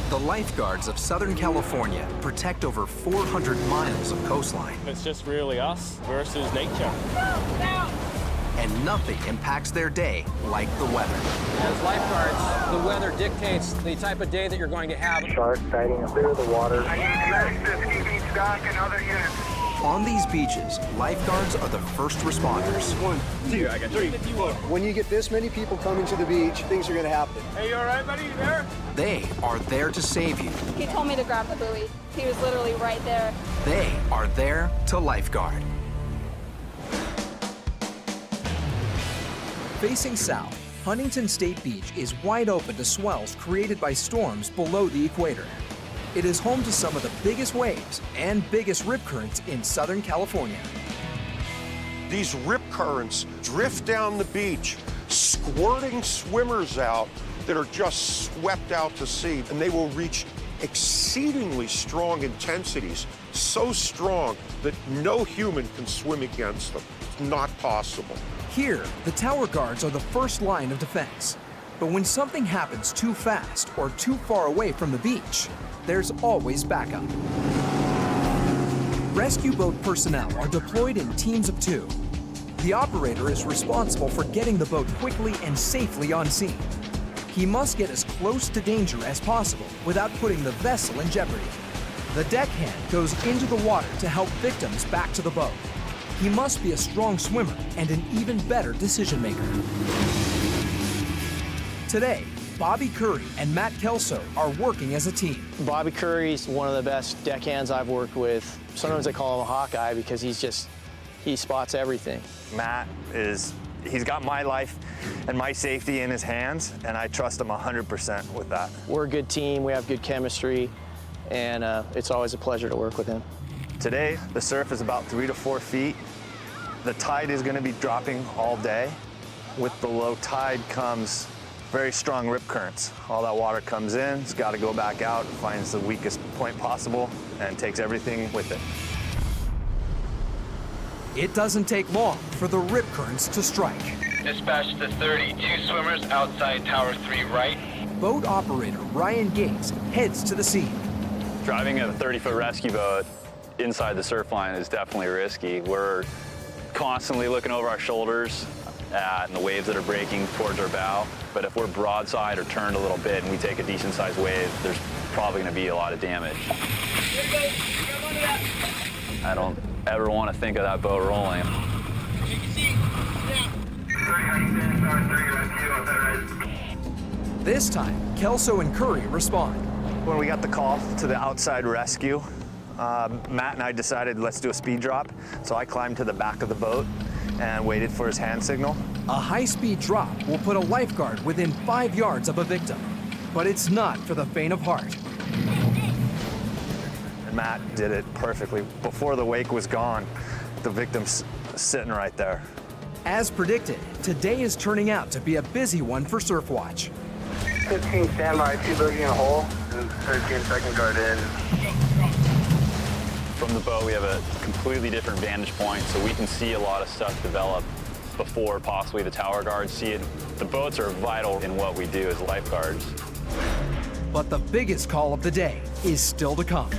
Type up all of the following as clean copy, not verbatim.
The Lifeguards of Southern California protect over 400 miles of coastline. It's just really us versus nature. And nothing impacts their day like the weather. As lifeguards, the weather dictates the type of day that you're going to have. Shark sighting, clear the water. I need medics to ski beach dock and other units. On these beaches, lifeguards are the first responders. 1, 2, 3, 4. When you get this many people coming to the beach, things are going to happen. Hey, you all right, buddy? You there? They are there to save you. He told me to grab the buoy. He was literally right there. They are there to lifeguard. Facing south, Huntington State Beach is wide open to swells created by storms below the equator. It is home to some of the biggest waves and biggest rip currents in Southern California. These rip currents drift down the beach, squirting swimmers out that are just swept out to sea, and they will reach exceedingly strong intensities, so strong that no human can swim against them. It's not possible. Here, the tower guards are the first line of defense. But when something happens too fast or too far away from the beach, there's always backup. Rescue boat personnel are deployed in teams of 2. The operator is responsible for getting the boat quickly and safely on scene. He must get as close to danger as possible without putting the vessel in jeopardy. The deckhand goes into the water to help victims back to the boat. He must be a strong swimmer and an even better decision maker. Today, Bobby Curry and Matt Kelso are working as a team. Bobby Curry's one of the best deckhands I've worked with. Sometimes I call him a Hawkeye because he spots everything. Matt he's got my life and my safety in his hands, and I trust him 100% with that. We're a good team, we have good chemistry, and it's always a pleasure to work with him. Today, the surf is about 3 to 4 feet. The tide is going to be dropping all day. With the low tide comes very strong rip currents. All that water comes in, it's got to go back out, finds the weakest point possible, and takes everything with it. It doesn't take long for the rip currents to strike. Dispatch to 32 swimmers outside Tower 3 right. Boat operator Ryan Gates heads to the scene. Driving a 30-foot rescue boat inside the surf line is definitely risky. We're constantly looking over our shoulders at the waves that are breaking towards our bow. But if we're broadside or turned a little bit and we take a decent-sized wave, there's probably going to be a lot of damage. I don't ever want to think of that boat rolling. This time, Kelso and Curry respond. When we got the call to the outside rescue, Matt and I decided let's do a speed drop. So I climbed to the back of the boat and waited for his hand signal. A high-speed drop will put a lifeguard within 5 yards of a victim, but it's not for the faint of heart. And Matt did it perfectly. Before the wake was gone, the victim's sitting right there. As predicted, today is turning out to be a busy one for Surfwatch. 15 standby, 2 bogey in a hole, and 13 second guard in. From the boat, we have a completely different vantage point, so we can see a lot of stuff develop before possibly the tower guards see it. The boats are vital in what we do as lifeguards. But the biggest call of the day is still to come.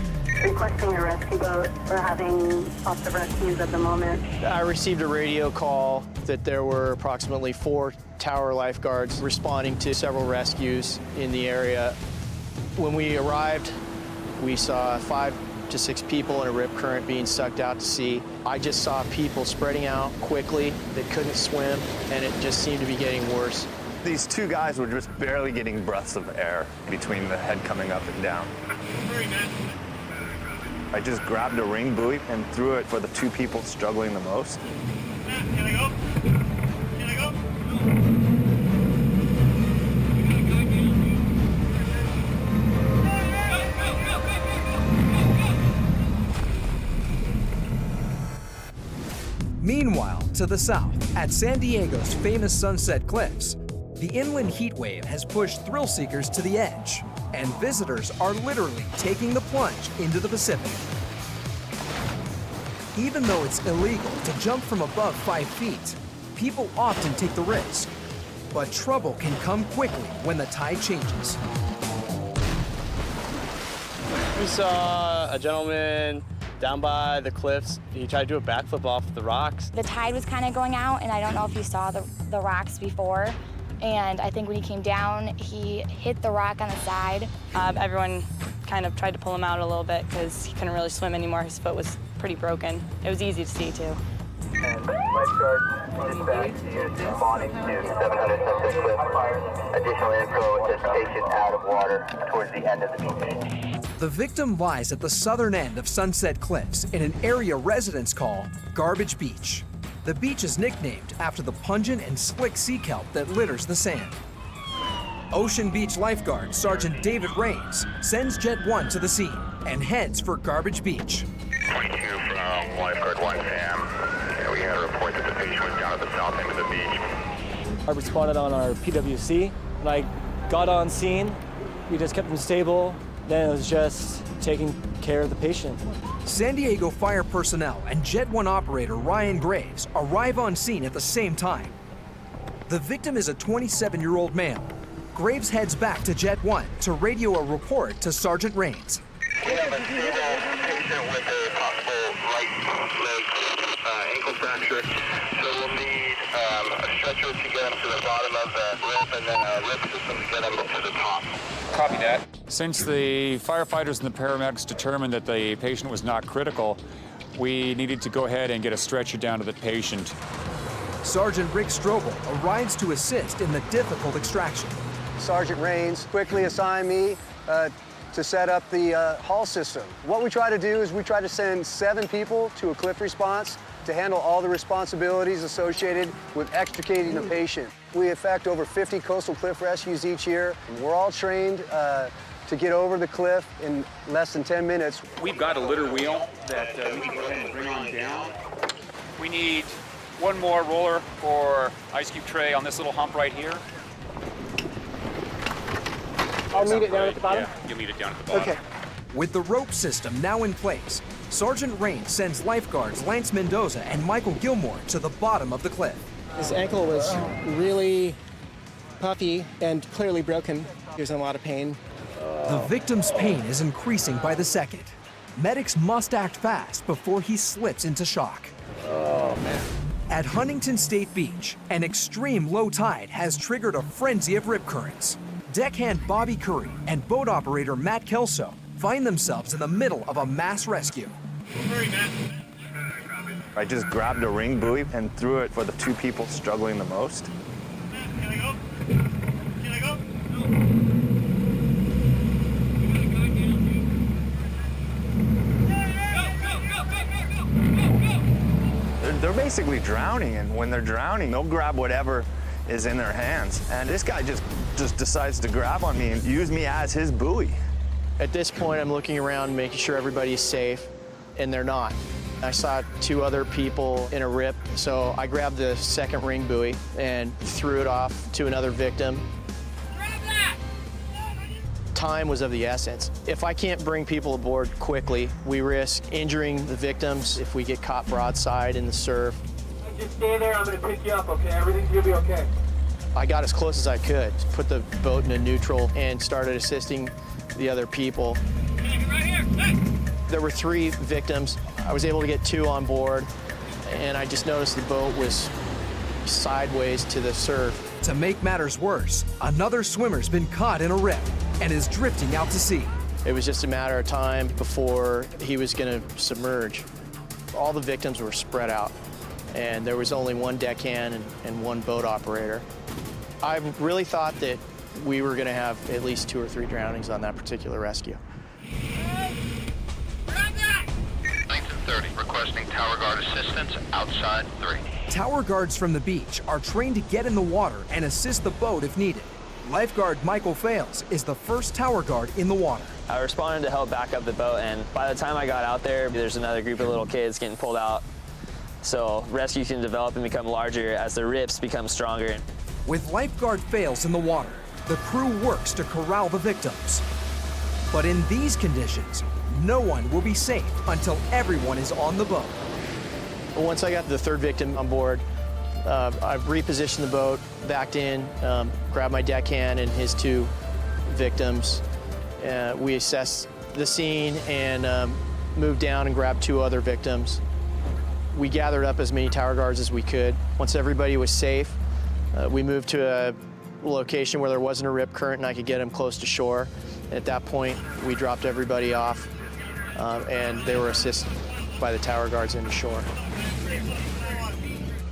Requesting a rescue boat. We're having lots of rescues at the moment. I received a radio call that there were approximately 4 tower lifeguards responding to several rescues in the area. When we arrived, we saw 5 to 6 people in a rip current being sucked out to sea. I just saw people spreading out quickly that couldn't swim, and it just seemed to be getting worse. These 2 guys were just barely getting breaths of air between the head coming up and down. I just grabbed a ring buoy and threw it for the 2 people struggling the most. Can I go? Can I go? Meanwhile, to the south, at San Diego's famous Sunset Cliffs, the inland heat wave has pushed thrill seekers to the edge, and visitors are literally taking the plunge into the Pacific. Even though it's illegal to jump from above 5 feet, people often take the risk. But trouble can come quickly when the tide changes. We saw a gentleman down by the cliffs. He tried to do a backflip off the rocks. The tide was kind of going out, and I don't know if you saw the rocks before. And I think when he came down, he hit the rock on the side. Everyone kind of tried to pull him out a little bit because he couldn't really swim anymore. His foot was pretty broken. It was easy to see, too. And Lifeguard dispatch is responding to 700 Sunset Cliff. Additional info says patient out of water towards the end of the beach. The victim lies at the southern end of Sunset Cliffs in an area residents call Garbage Beach. The beach is nicknamed after the pungent and slick sea kelp that litters the sand. Ocean Beach Lifeguard Sergeant David Rains sends Jet 1 to the scene and heads for Garbage Beach. 22 from Lifeguard 1 Sam. We had a report that the patient was down at the south end of the beach. I responded on our PWC. When I got on scene, we just kept him stable. Then it was just taking care of the patient. San Diego fire personnel and Jet 1 operator Ryan Graves arrive on scene at the same time. The victim is a 27-year-old male. Graves heads back to Jet 1 to radio a report to Sergeant Rains. We have a stable patient with a possible right leg ankle fracture, so we'll need a stretcher to get him to the bottom of the rope and then a lift system to get him to the top. Copy that. Since the firefighters and the paramedics determined that the patient was not critical, we needed to go ahead and get a stretcher down to the patient. Sergeant Rick Strobel arrives to assist in the difficult extraction. Sergeant Rains quickly assigned me to set up the haul system. What we try to do is we try to send 7 people to a cliff response to handle all the responsibilities associated with extricating the patient. We effect over 50 coastal cliff rescues each year. We're all trained to get over the cliff in less than 10 minutes. We've got a litter wheel that we can go ahead and bring on down. We need one more roller for ice cube tray on this little hump right here. I'll meet it down at the bottom? Yeah, you'll meet it down at the bottom. Okay. With the rope system now in place, Sergeant Rains sends lifeguards Lance Mendoza and Michael Gilmore to the bottom of the cliff. His ankle was really puffy and clearly broken. He was in a lot of pain. The victim's pain is increasing by the second. Medics must act fast before he slips into shock. Oh, man. At Huntington State Beach, an extreme low tide has triggered a frenzy of rip currents. Deckhand Bobby Curry and boat operator Matt Kelso find themselves in the middle of a mass rescue. I just grabbed a ring buoy and threw it for the 2 people struggling the most. Can I go? Can I go? They're basically drowning, and when they're drowning, they'll grab whatever is in their hands. And this guy just decides to grab on me and use me as his buoy. At this point, I'm looking around, making sure everybody's safe, and they're not. I saw 2 other people in a rip, so I grabbed the second ring buoy and threw it off to another victim. Time was of the essence. If I can't bring people aboard quickly, we risk injuring the victims if we get caught broadside in the surf. Just stay there, I'm gonna pick you up, okay? Everything's gonna be okay. I got as close as I could, put the boat in a neutral, and started assisting the other people. Right here. Hey. There were 3 victims. I was able to get 2 on board, and I just noticed the boat was sideways to the surf. To make matters worse, another swimmer's been caught in a rip and is drifting out to sea. It was just a matter of time before he was going to submerge. All the victims were spread out, and there was only 1 deckhand and 1 boat operator. I really thought that we were going to have at least 2 or 3 drownings on that particular rescue. 1930, requesting tower guard assistance outside 3. Tower guards from the beach are trained to get in the water and assist the boat if needed. Lifeguard Michael Fales is the first tower guard in the water. I responded to help back up the boat, and by the time I got out there, there's another group of little kids getting pulled out. So rescue can develop and become larger as the rips become stronger. With Lifeguard Fales in the water, the crew works to corral the victims. But in these conditions, no one will be safe until everyone is on the boat. Once I got the 3rd victim on board, I repositioned the boat, backed in, grabbed my deckhand and his 2 victims. We assessed the scene and moved down and grabbed 2 other victims. We gathered up as many tower guards as we could. Once everybody was safe, we moved to a location where there wasn't a rip current and I could get them close to shore. At that point, we dropped everybody off and they were assisted by the tower guards into shore.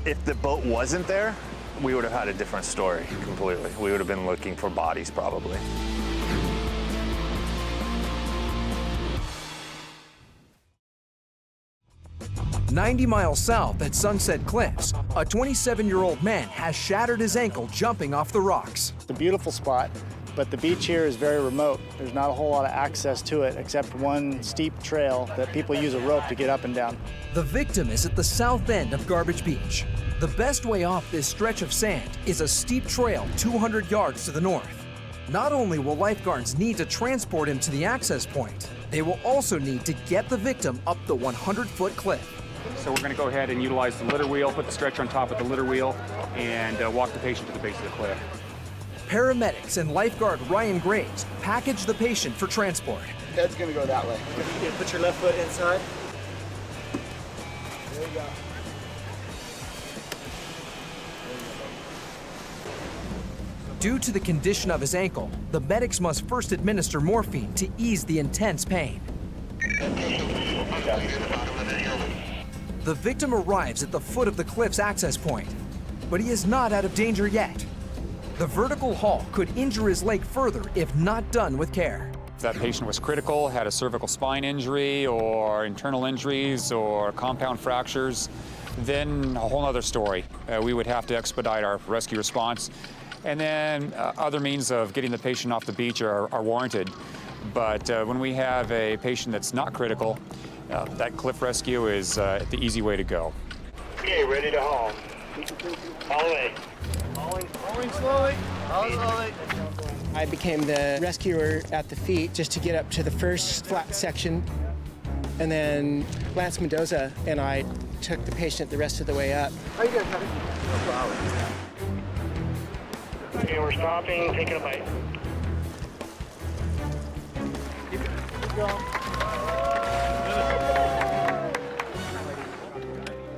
If the boat wasn't there, we would have had a different story completely. We would have been looking for bodies probably. "90 miles south at Sunset Cliffs, a 27-year-old man has shattered his ankle jumping off the rocks. It's a beautiful spot, but the beach here is very remote. There's not a whole lot of access to it except one steep trail that people use a rope to get up and down. The victim is at the south end of Garbage Beach. The best way off this stretch of sand is a steep trail 200 yards to the north. Not only will lifeguards need to transport him to the access point, they will also need to get the victim up the 100-foot cliff. So we're going to go ahead and utilize the litter wheel, put the stretcher on top of the litter wheel, and walk the patient to the base of the cliff. Paramedics and lifeguard Ryan Graves package the patient for transport. Head's gonna go that way. You put your left foot inside. There you go. Due to the condition of his ankle, the medics must first administer morphine to ease the intense pain. The victim arrives at the foot of the cliff's access point, but he is not out of danger yet. The vertical haul could injure his leg further if not done with care. If that patient was critical, had a cervical spine injury or internal injuries or compound fractures, then a whole other story. We would have to expedite our rescue response. And then other means of getting the patient off the beach are warranted. But when we have a patient that's not critical, that cliff rescue is the easy way to go. Okay, ready to haul. All the way. Hauling slowly. Haul slowly. I became the rescuer at the feet just to get up to the first flat section. And then Lance Mendoza and I took the patient the rest of the way up. How you doing, Kevin? No problem. Okay, we're stopping, taking a bite. Keep going.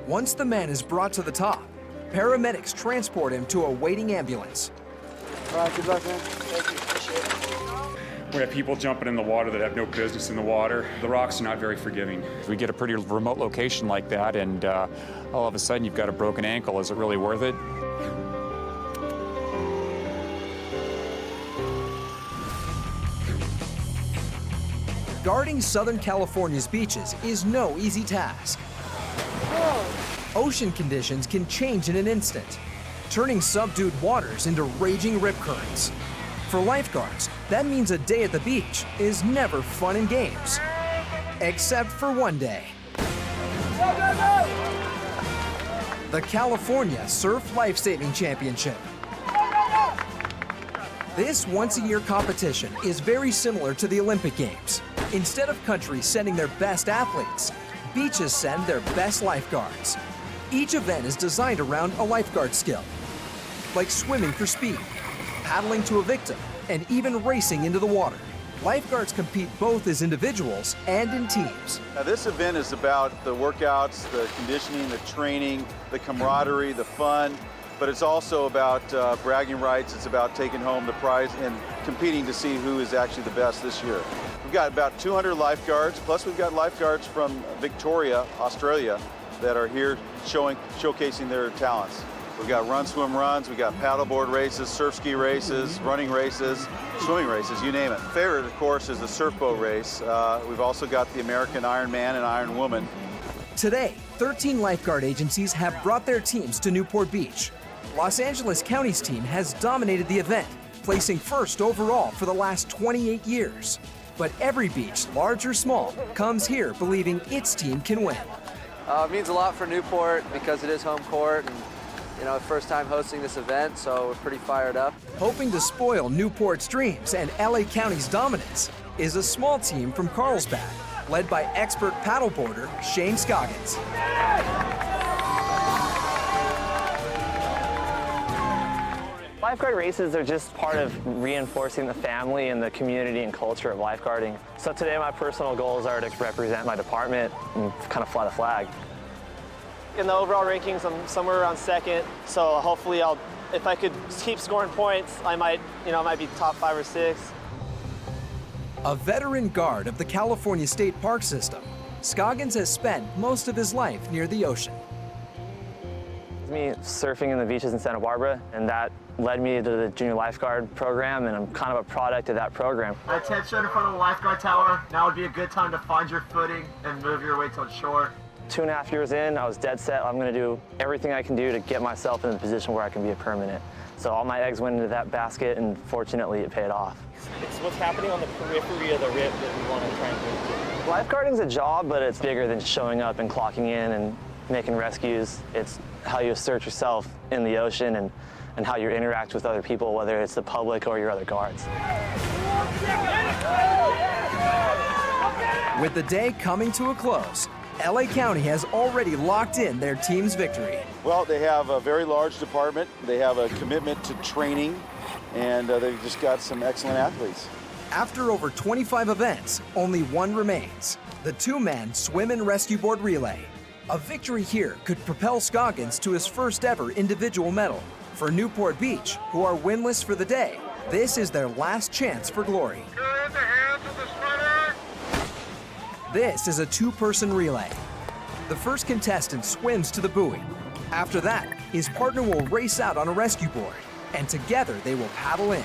Once the man is brought to the top, paramedics transport him to a waiting ambulance. All right, good luck, man. Thank you. Appreciate it. We have people jumping in the water that have no business in the water. The rocks are not very forgiving. We get a pretty remote location like that, and all of a sudden you've got a broken ankle. Is it really worth it? Guarding Southern California's beaches is no easy task. Ocean conditions can change in an instant, turning subdued waters into raging rip currents. For lifeguards, that means a day at the beach is never fun and games. Except for one day. The California Surf Life-Saving Championship. This once-a-year competition is very similar to the Olympic Games. Instead of countries sending their best athletes, beaches send their best lifeguards. Each event is designed around a lifeguard skill, like swimming for speed, paddling to a victim, and even racing into the water. Lifeguards compete both as individuals and in teams. Now, this event is about the workouts, the conditioning, the training, the camaraderie, the fun, but it's also about bragging rights. It's about taking home the prize and competing to see who is actually the best this year. We've got about 200 lifeguards, plus we've got lifeguards from Victoria, Australia, that are here showcasing their talents. We've got run, swim, runs, we've got paddleboard races, surf ski races, running races, swimming races, you name it. Favorite, of course, is the surf boat race. We've also got the American Iron Man and Iron Woman. Today, 13 lifeguard agencies have brought their teams to Newport Beach. Los Angeles County's team has dominated the event, placing first overall for the last 28 years. But every beach, large or small, comes here believing its team can win. It means a lot for Newport because it is home court and, you know, first time hosting this event, so we're pretty fired up. Hoping to spoil Newport's dreams and LA County's dominance is a small team from Carlsbad, led by expert paddleboarder Shane Scoggins. Lifeguard races are just part of reinforcing the family and the community and culture of lifeguarding. So today my personal goals are to represent my department and kind of fly the flag. In the overall rankings, I'm somewhere around second, so hopefully if I could keep scoring points, I might be top 5 or 6. A veteran guard of the California State Park System, Scoggins has spent most of his life near the ocean. Me surfing in the beaches in Santa Barbara, and that led me to the junior lifeguard program, and I'm kind of a product of that program. I attention in front of the lifeguard tower. Now would be a good time to find your footing and move your way towards shore. 2.5 years in, I was dead set. I'm going to do everything I can do to get myself in a position where I can be a permanent. So all my eggs went into that basket, and fortunately it paid off. It's what's happening on the periphery of the rip that we want to try and do. Lifeguarding's a job, but it's bigger than showing up and clocking in and making rescues. It's how you assert yourself in the ocean and how you interact with other people, whether it's the public or your other guards. With the day coming to a close, LA County has already locked in their team's victory. Well, they have a very large department. They have a commitment to training, and they've just got some excellent athletes. After over 25 events, only one remains, the 2-man swim and rescue board relay. A victory here could propel Scoggins to his first ever individual medal. For Newport Beach, who are winless for the day, this is their last chance for glory. This is a 2-person relay. The first contestant swims to the buoy. After that, his partner will race out on a rescue board, and together they will paddle in.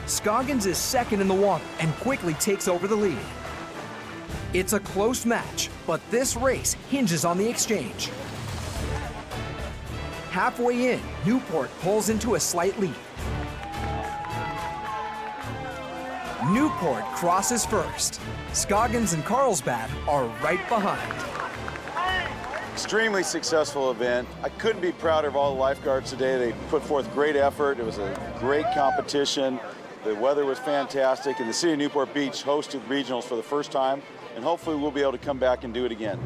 Scoggins is second in the water and quickly takes over the lead. It's a close match, but this race hinges on the exchange. Halfway in, Newport pulls into a slight lead. Newport crosses first. Scoggins and Carlsbad are right behind. Extremely successful event. I couldn't be prouder of all the lifeguards today. They put forth great effort. It was a great competition. The weather was fantastic, and the city of Newport Beach hosted regionals for the first time, and hopefully we'll be able to come back and do it again.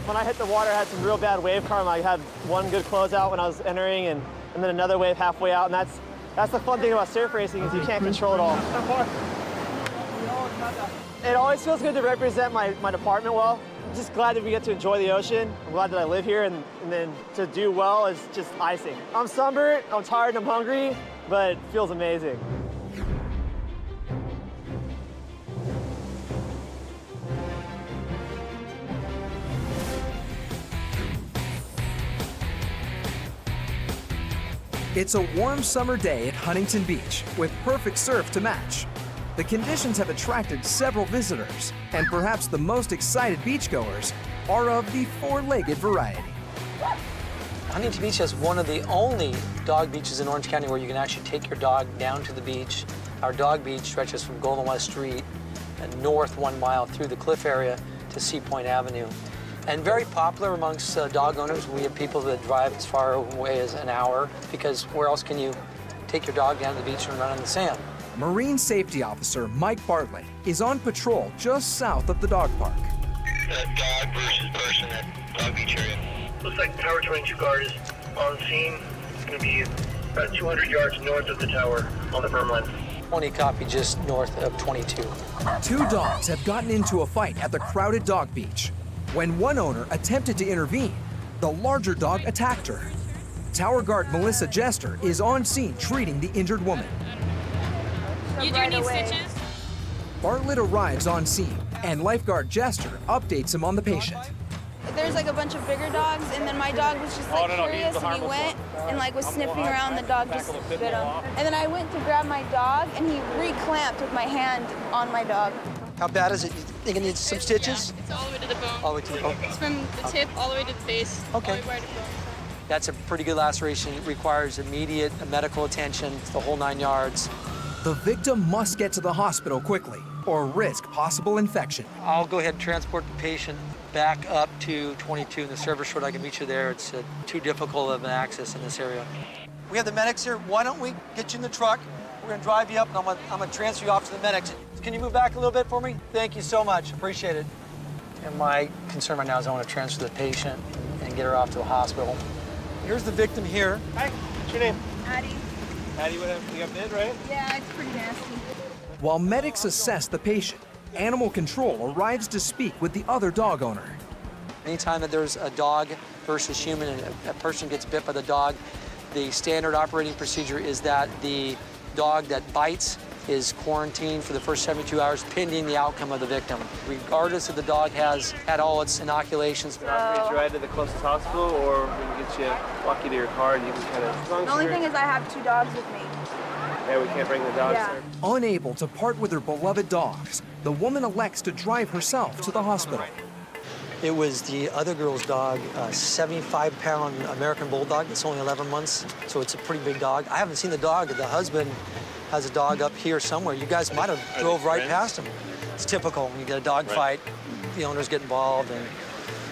When I hit the water, I had some real bad wave karma. I had one good closeout when I was entering, and then another wave halfway out, and that's the fun thing about surf racing is you can't control it all. It always feels good to represent my department well. I'm just glad that we get to enjoy the ocean. I'm glad that I live here, and then to do well is just icing. I'm sunburnt, I'm tired, and I'm hungry, but it feels amazing. It's a warm summer day at Huntington Beach with perfect surf to match. The conditions have attracted several visitors, and perhaps the most excited beachgoers are of the 4-legged variety. Huntington Beach has one of the only dog beaches in Orange County where you can actually take your dog down to the beach. Our dog beach stretches from Golden West Street and north 1 mile through the cliff area to Sea Point Avenue. And very popular amongst dog owners. We have people that drive as far away as an hour because where else can you take your dog down to the beach and run in the sand? Marine Safety Officer Mike Bartlett is on patrol just south of the dog park. Dog versus person at Dog Beach area. Looks like the Tower 22 guard is on scene. It's going to be about 200 yards north of the tower on the berm line. 20 copy just north of 22. 2 dogs have gotten into a fight at the crowded dog beach. When one owner attempted to intervene, the larger dog attacked her. Tower guard Melissa Jester is on scene treating the injured woman. You do need stitches? Bartlett arrives on scene, and lifeguard Jester updates him on the patient. There's like a bunch of bigger dogs, and then my dog was just like curious, and he went and like was sniffing around. The dog just bit him, and then I went to grab my dog, and he re-clamped with my hand on my dog. How bad is it? You think it needs some stitches? Yeah, it's all the way to the bone. All the way to the bone? It's from the tip all the way to the face. Okay. All the way right to the bone. That's a pretty good laceration. It requires immediate medical attention, the whole 9 yards. The victim must get to the hospital quickly or risk possible infection. I'll go ahead and transport the patient back up to 22 in the service road. I can meet you there. It's too difficult of an access in this area. We have the medics here. Why don't we get you in the truck? We're gonna drive you up, and I'm gonna transfer you off to the medics. Can you move back a little bit for me? Thank you so much, appreciate it. And my concern right now is I want to transfer the patient and get her off to the hospital. Here's the victim here. Hi, what's your name? Addie. Patty, you got bit, right? Yeah, it's pretty nasty. While medics assess the patient, animal control arrives to speak with the other dog owner. Anytime that there's a dog versus human and a person gets bit by the dog, the standard operating procedure is that the dog that bites is quarantined for the first 72 hours pending the outcome of the victim. Regardless if the dog has had all its inoculations. I'll get you right to the closest hospital, or we can get you, walk you to your car, and you can kind of... The only thing is I have 2 dogs with me. Yeah, we can't bring the dogs there. Unable to part with her beloved dogs, the woman elects to drive herself to the hospital. It was the other girl's dog, a 75-pound American Bulldog. It's only 11 months, so it's a pretty big dog. I haven't seen the dog. The husband has a dog up here somewhere. You guys might have drove right past him. It's typical when you get a dog fight, the owners get involved, and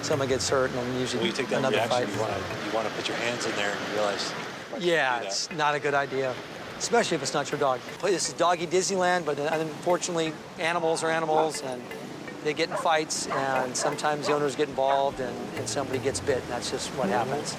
someone gets hurt, and then usually When you take that another reaction, fight. you want to put your hands in there and realize. Yeah, it's not a good idea, especially if it's not your dog. This is doggy Disneyland, but unfortunately, animals are animals, and they get in fights, and sometimes the owners get involved, and somebody gets bit, and that's just what happens.